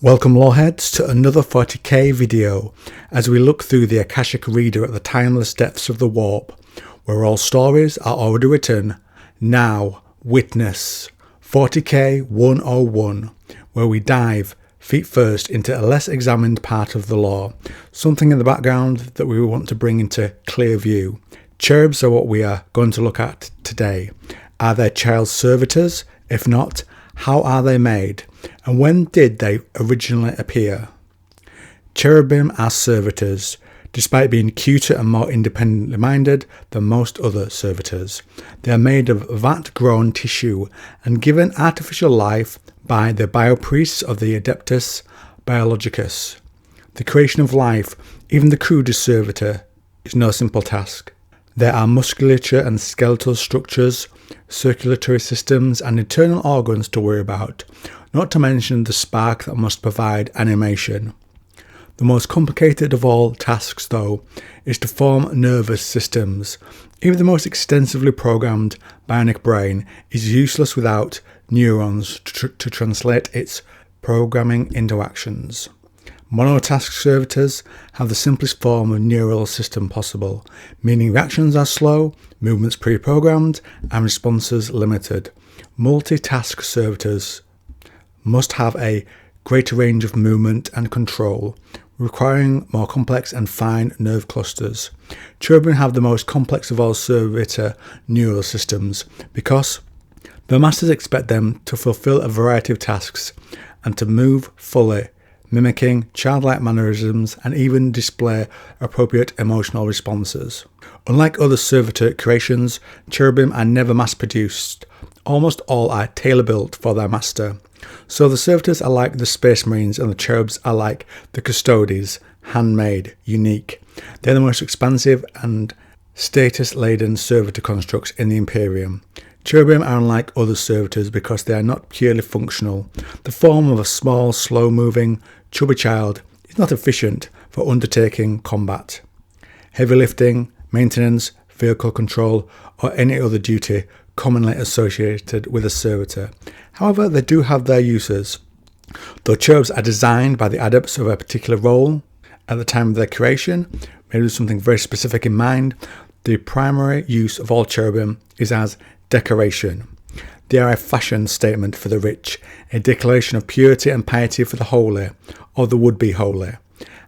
Welcome Loreheads to another 40k video as we look through the Akashic Reader at the timeless depths of the warp, where all stories are already written. Now witness 40k 101, where we dive feet first into a less examined part of the lore, something in the background that we want to bring into clear view. Cherubs are what we are going to look at today. Are they child servitors? If not, how are they made? And when did they originally appear? Cherubim are servitors, despite being cuter and more independently minded than most other servitors. They are made of vat-grown tissue and given artificial life by the biopriests of the Adeptus Biologicus. The creation of life, even the crudest servitor, is no simple task. There are musculature and skeletal structures, circulatory systems and internal organs to worry about, not to mention the spark that must provide animation. The most complicated of all tasks, though, is to form nervous systems. Even the most extensively programmed bionic brain is useless without neurons to translate its programming into actions. Monotask servitors have the simplest form of neural system possible, meaning reactions are slow, movements pre-programmed, and responses limited. Multitask servitors must have a greater range of movement and control, requiring more complex and fine nerve clusters. Cherubim have the most complex of all servitor neural systems because their masters expect them to fulfill a variety of tasks and to move fully, mimicking childlike mannerisms and even display appropriate emotional responses. Unlike other servitor creations, cherubim are never mass-produced. Almost all are tailor-built for their master. So the servitors are like the Space Marines and the cherubs are like the Custodes, handmade, unique. They're the most expansive and status-laden servitor constructs in the Imperium. Cherubim are unlike other servitors because they are not purely functional. The form of a small, slow-moving, chubby child is not efficient for undertaking combat, heavy lifting, maintenance, vehicle control, or any other duty commonly associated with a servitor. However, they do have their uses. Though cherubs are designed by the adepts of a particular role at the time of their creation, maybe with something very specific in mind, the primary use of all cherubim is as decoration. They are a fashion statement for the rich, a declaration of purity and piety for the holy, or the would-be holy,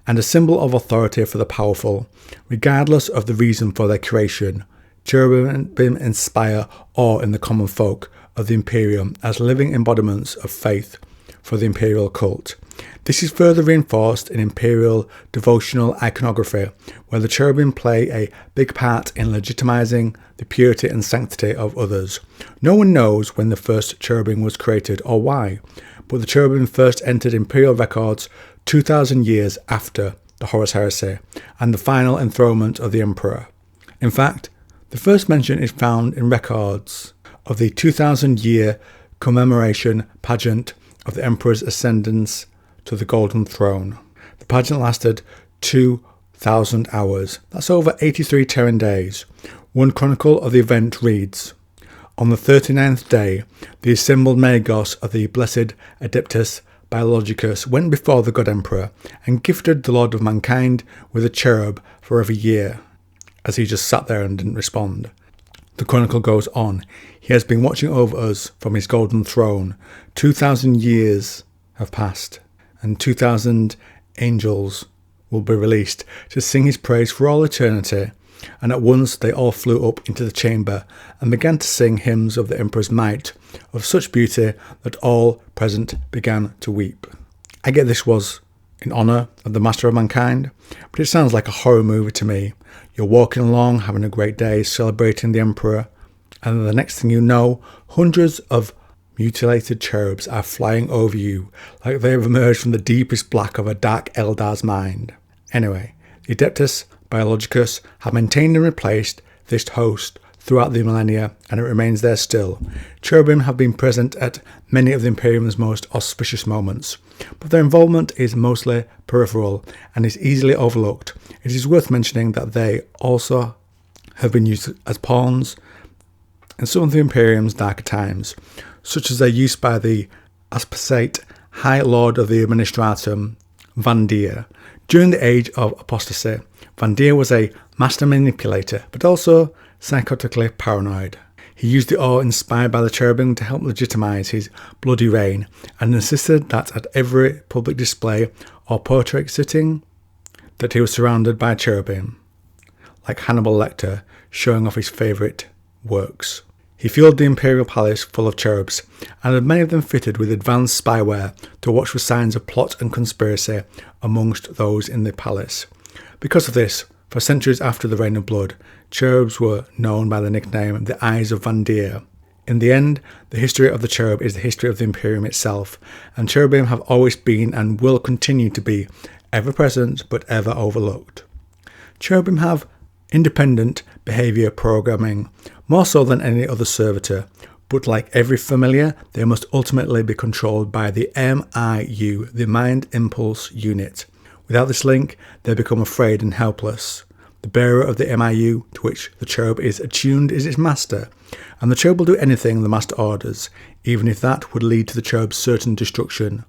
and a symbol of authority for the powerful, regardless of the reason for their creation. Cherubim inspire awe in the common folk of the Imperium as living embodiments of faith for the imperial cult. This is further reinforced in imperial devotional iconography, where the cherubim play a big part in legitimizing the purity and sanctity of others. No one knows when the first cherubim was created or why, but the cherubim first entered imperial records 2,000 years after the Horus Heresy and the final enthronement of the emperor. In fact, the first mention is found in records of the 2,000-year commemoration pageant of the emperor's ascendance to the golden throne. The pageant lasted 2,000 hours. That's over 83 Terran days. One chronicle of the event reads, "On the 39th day, the assembled Magos of the blessed Adeptus Biologicus went before the God Emperor and gifted the Lord of Mankind with a cherub for every year," as he just sat there and didn't respond. The chronicle goes on. "He has been watching over us from his golden throne. 2,000 years have passed, and 2,000 angels will be released to sing his praise for all eternity." And at once they all flew up into the chamber and began to sing hymns of the emperor's might, of such beauty that all present began to weep. I get this was in honour of the Master of Mankind, but it sounds like a horror movie to me. You're walking along, having a great day, celebrating the emperor, and then the next thing you know, hundreds of mutilated cherubs are flying over you like they have emerged from the deepest black of a dark Eldar's mind. Anyway, the Adeptus Biologicus have maintained and replaced this host throughout the millennia, and it remains there still. Cherubim have been present at many of the Imperium's most auspicious moments, but their involvement is mostly peripheral and is easily overlooked. It is worth mentioning that they also have been used as pawns in some of the Imperium's darker times, such as their use by the Aspasate High Lord of the Administratum, Van Deer. During the Age of Apostasy, Van Deer was a master manipulator, but also psychotically paranoid. He used the awe inspired by the Cherubim to help legitimize his bloody reign, and insisted that at every public display or portrait sitting, that he was surrounded by Cherubim, like Hannibal Lecter showing off his favourite works. He filled the Imperial Palace full of cherubs, and had many of them fitted with advanced spyware to watch for signs of plot and conspiracy amongst those in the palace. Because of this, for centuries after the Reign of Blood, cherubs were known by the nickname the Eyes of Van Deer. In the end, the history of the cherub is the history of the Imperium itself, and cherubim have always been and will continue to be ever present but ever overlooked. Cherubim have independent behaviour programming, more so than any other servitor, but like every familiar, they must ultimately be controlled by the MIU, the Mind Impulse Unit. Without this link, they become afraid and helpless. The bearer of the MIU to which the cherub is attuned is its master, and the cherub will do anything the master orders, even if that would lead to the cherub's certain destruction.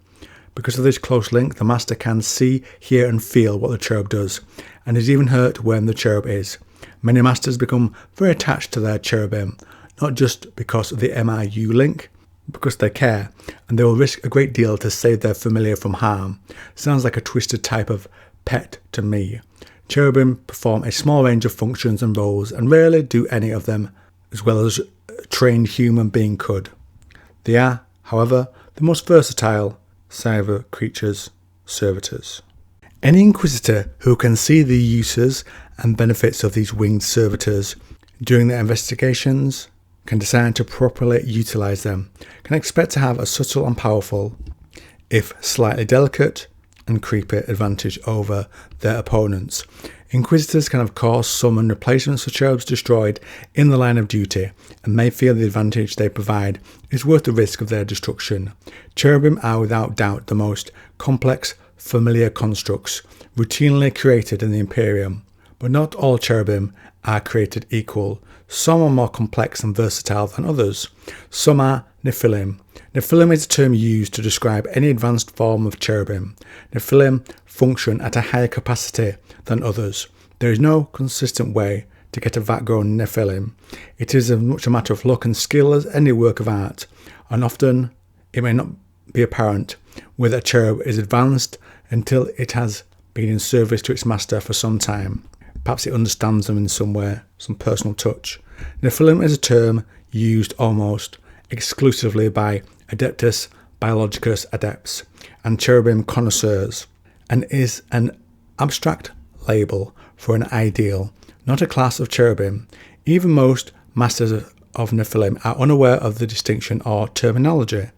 Because of this close link, the master can see, hear and feel what the cherub does, and is even hurt when the cherub is. Many masters become very attached to their cherubim, not just because of the MIU link, because they care, and they will risk a great deal to save their familiar from harm. Sounds like a twisted type of pet to me. Cherubim perform a small range of functions and roles, and rarely do any of them as well as a trained human being could. They are, however, the most versatile cyber creatures, servitors. Any inquisitor who can see the uses and benefits of these winged servitors during their investigations can decide to properly utilise them, can expect to have a subtle and powerful, if slightly delicate and creepy advantage over their opponents. Inquisitors can of course summon replacements for cherubs destroyed in the line of duty, and may feel the advantage they provide is worth the risk of their destruction. Cherubim are without doubt the most complex familiar constructs routinely created in the Imperium, but not all cherubim are created equal. Some are more complex and versatile than others. Some are Nephilim. Nephilim is a term used to describe any advanced form of cherubim. Nephilim function at a higher capacity than others. There is no consistent way to get a vat-grown Nephilim. It is as much a matter of luck and skill as any work of art, and often it may not be apparent whether a cherub is advanced until it has been in service to its master for some time. Perhaps it understands them in some way, some personal touch. Nephilim is a term used almost exclusively by Adeptus Biologicus adepts and cherubim connoisseurs, and is an abstract label for an ideal, not a class of cherubim. Even most masters of Nephilim are unaware of the distinction or terminology.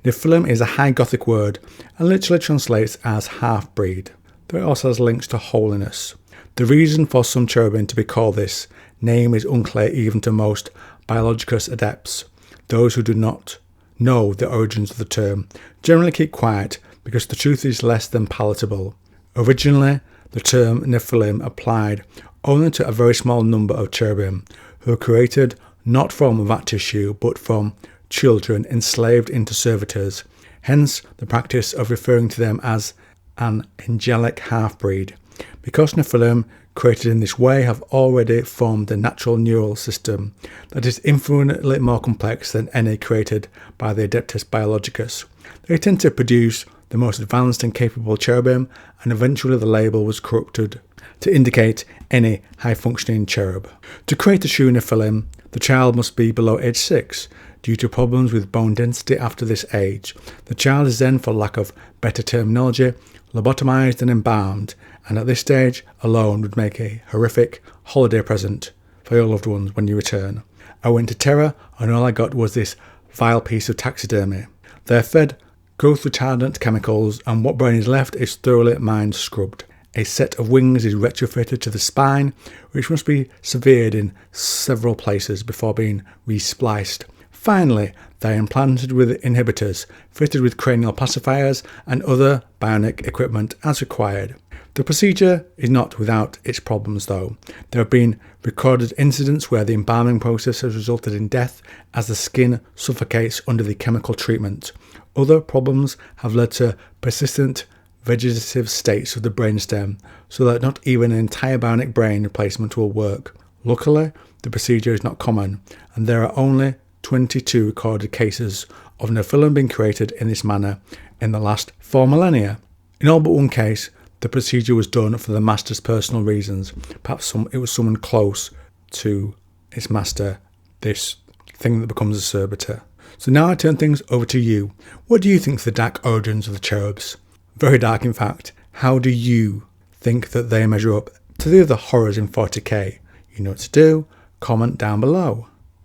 Nephilim is a High Gothic word and literally translates as half-breed, though it also has links to holiness. The reason for some cherubim to be called this name is unclear even to most Biologicus adepts. Those who do not know the origins of the term generally keep quiet because the truth is less than palatable. Originally, the term Nephilim applied only to a very small number of cherubim who were created not from vat tissue but from children enslaved into servitors, hence the practice of referring to them as an angelic half-breed. Because Nephilim created in this way have already formed a natural neural system that is infinitely more complex than any created by the Adeptus Biologicus. They tend to produce the most advanced and capable cherubim, and eventually the label was corrupted to indicate any high-functioning cherub. To create a true Nephilim, the child must be below age 6, due to problems with bone density after this age. The child is then, for lack of better terminology, lobotomized and embalmed, and at this stage alone would make a horrific holiday present for your loved ones when you return. I went to terror, and all I got was this vile piece of taxidermy. They're fed growth retardant chemicals, and what brain is left is thoroughly mind scrubbed. A set of wings is retrofitted to the spine, which must be severed in several places before being respliced. Finally, they are implanted with inhibitors, fitted with cranial pacifiers and other bionic equipment as required. The procedure is not without its problems though. There have been recorded incidents where the embalming process has resulted in death as the skin suffocates under the chemical treatment. Other problems have led to persistent vegetative states of the brainstem, so that not even an entire bionic brain replacement will work. Luckily, the procedure is not common, and there are only 22 recorded cases of Nephilim being created in this manner in the last 4 millennia. In all but one case, the procedure was done for the master's personal reasons. Perhaps it was someone close to its master, this thing that becomes a servitor. So now I turn things over to you. What do you think of the dark origins of the cherubs? Very dark, in fact. How do you think that they measure up to the other horrors in 40k? You know what to do. Comment down below.